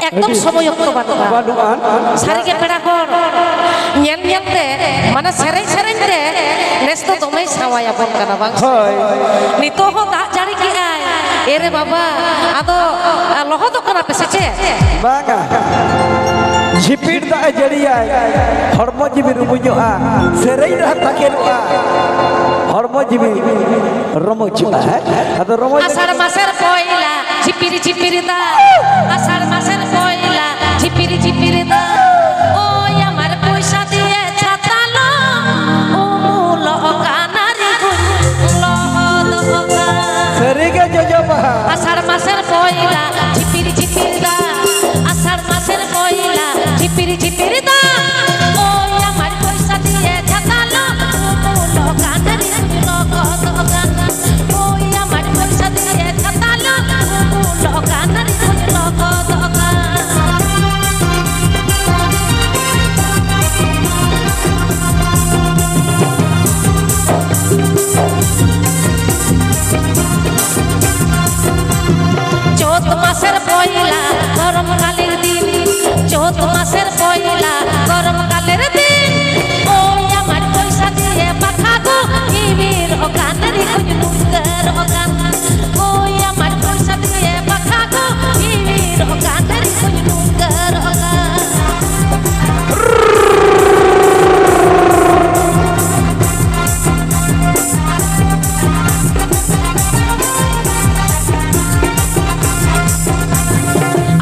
एकदम समय बानुआन सारिगे पेड़ा को ñen ñente mana sereng sereng de nesto domai sawaya bon kana bang hoy nito ho da jari ki ay ere baba ado loho do kana peseche baga jipir da jari ay hormo jibi rumuñoa sereng da takeroa hormo jibi romochua ado romo asar maser poila jipiri jipiri da asar maser poila jipiri jipiri da asar maser poila jipiri jipiri da asar maser poila jipiri jipiri da oh ya mar poisa diye jhatalo lo kanari lo kodogan oh ya mar poisa diye jhatalo lo kanari lo kodogan चौथ मासेर पयला गरम कालेर दिन चौथ मासेर पयला गरम कालेर दिन ओ আমার পয়সা দিয়ে পাঠাবো ইবির ওখানে কোন মুঙ্গের ওখানে ও আমার পয়সা দিয়ে পাঠাবো ইবির ওখানে কোন মুঙ্গের ওখানে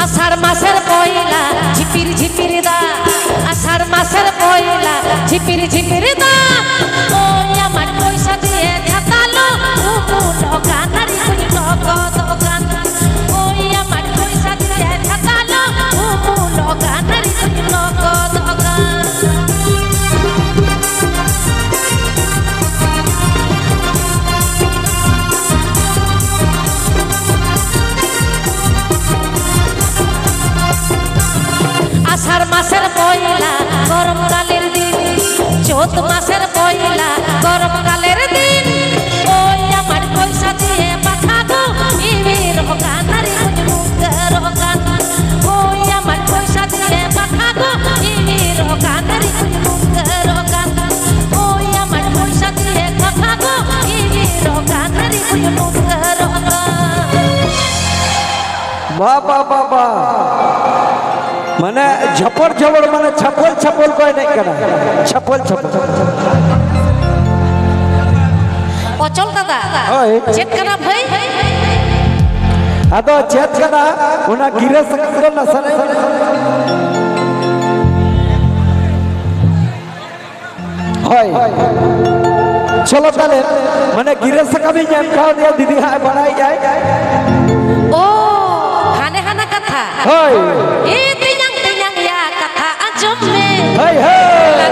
आषाढ़ मासेर पयला झिपिर झिपिर दा आषाढ़ मासेर पयला झिपिर झिपिर दा ओ আমার পয়সা দিয়ে ঝাতালো উপুলো কানারি কুলো কদগান ও আমার পয়সা দিয়ে ঝাতালো উপুলো কানারি কুলো কদগান आषाढ़ मासेर पयला गरम कालेर दिन चौथ मासेर पयला गरम कालेर दिन ओ আমার পয়সা দিয়ে পাঠাবো ইবির ওখানে কোন মুঙ্গের ওখানে ও আমার পয়সা দিয়ে পাঠাবো ইবির ওখানে কোন মুঙ্গের ওখানে ও আমার পয়সা দিয়ে পাঠাবো ইবির ওখানে কোন মুঙ্গের ওখানে बाबा बाबा माने झपड़ झपड़ माने छपल छपल कोई नहीं करा छपल छपल Ocol tata. Hoi. Chat kana bhai. Ado chat kana una gira sakandol na sare. Hoi. चलो ताले मने गिरे सकाबी जम खाओ दिया दीदी हाय बनाई जाए Oh, hane kata. हाय Tinyang ya kata ajum me. हाय हाय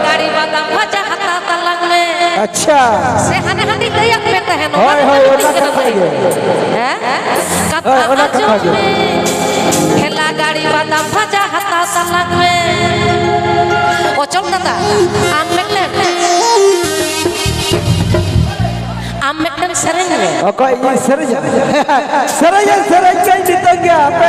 Gari badam bhaja hata talang me. अच्छा Se hane dayak peta heno. हाय हाय ओना कथा ये Kata Hai, ona kata ajum je. me. Hela gari badam bhaja hata talang me. Ocol tata. Amek dan sering me. ओको ये सरजा चाहिए दितंगे आप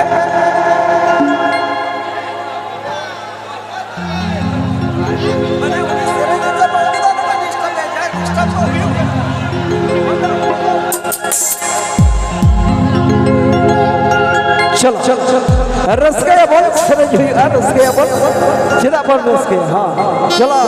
चलो रस गया बोल सरज हुई रस गया बोल चिदा बोल रस गया हाँ चलो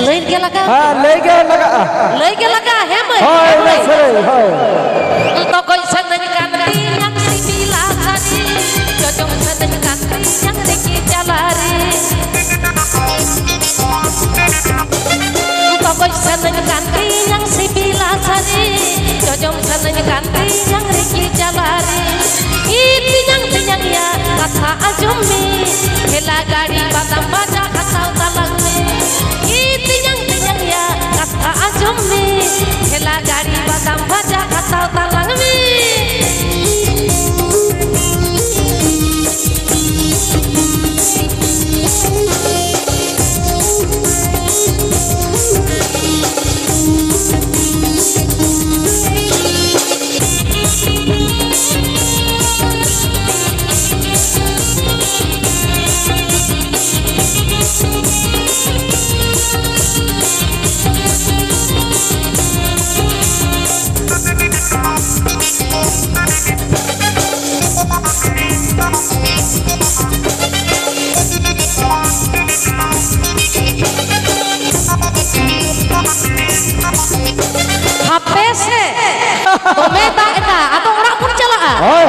Lei ke laga. हाँ ले गया है मैं. हाय सरे हाय Untuk kau seneng kanti yang si bila tadi, jojong seneng kanti yang reki jalari. Untuk kau seneng kanti yang si bila tadi, jojong seneng kanti yang reki jalari. Tinyang ya kata ajumi, hela gari badam baja kata talang me. Tinyang ya kata ajumi, hela gari badam baja kata talang me. HP se, tometa eta atau orang pun celaka. हाय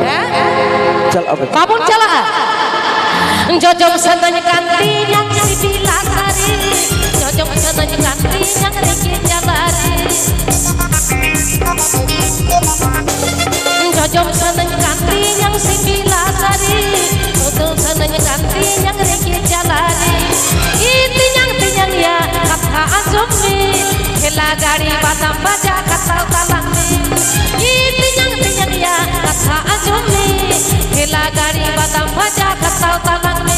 Ya? चल अब Kabun celaka. Jojong seneng kanti yang si bila sari, jojong seneng kanti yang reki jalari. Jojong seneng kanti yang si bila sari, jojong seneng kanti yang reki jalari. Tinyang ya kata azumi, hela gari badam baja kata talang me. Tinyang ya kata azumi, hela gari badam baja kata talang me.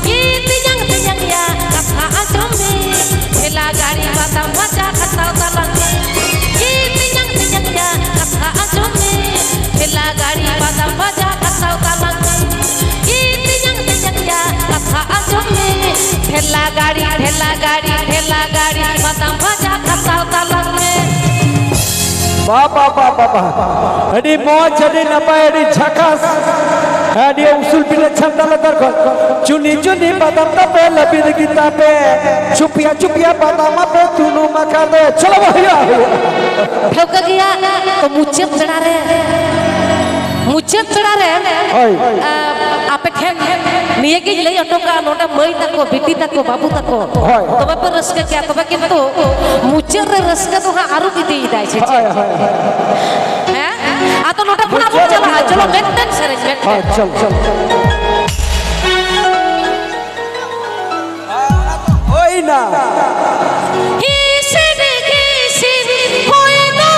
Tinyang ya kata azumi, hela gari badam baja kata talang me. Tinyang ya kata azumi, hela gari badam baja kata talang me. Tinyang ya kata azumi, hela gari badam baja kata talang me. बाबा अड़ी मौज अड़ी नपाय अड़ी झकास अड़ी उसूल पिले छंदा लतर को चुनी बादाम पे लबीद गीता पे चुपिया बादाम पे तुनु मका दे चलो भैया ठोक गया तो मुझे चढ़ा रहे आपे ठेन निये के ले ऑटो का नोटा मई तको बिटी तको बाबू तको तो पे रस्के क्या तो किंतु मुझे रस्के तो हाँ आरु बिटी दाई छे हैं आ तो नोटा पुना पुना चला चलो मेंटेन सरे चल ओई ना ही से कोई नो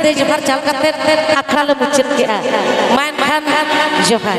बिदाय जोहार चाल करते आखड़ा ले मुचाद के मान खान जोहार।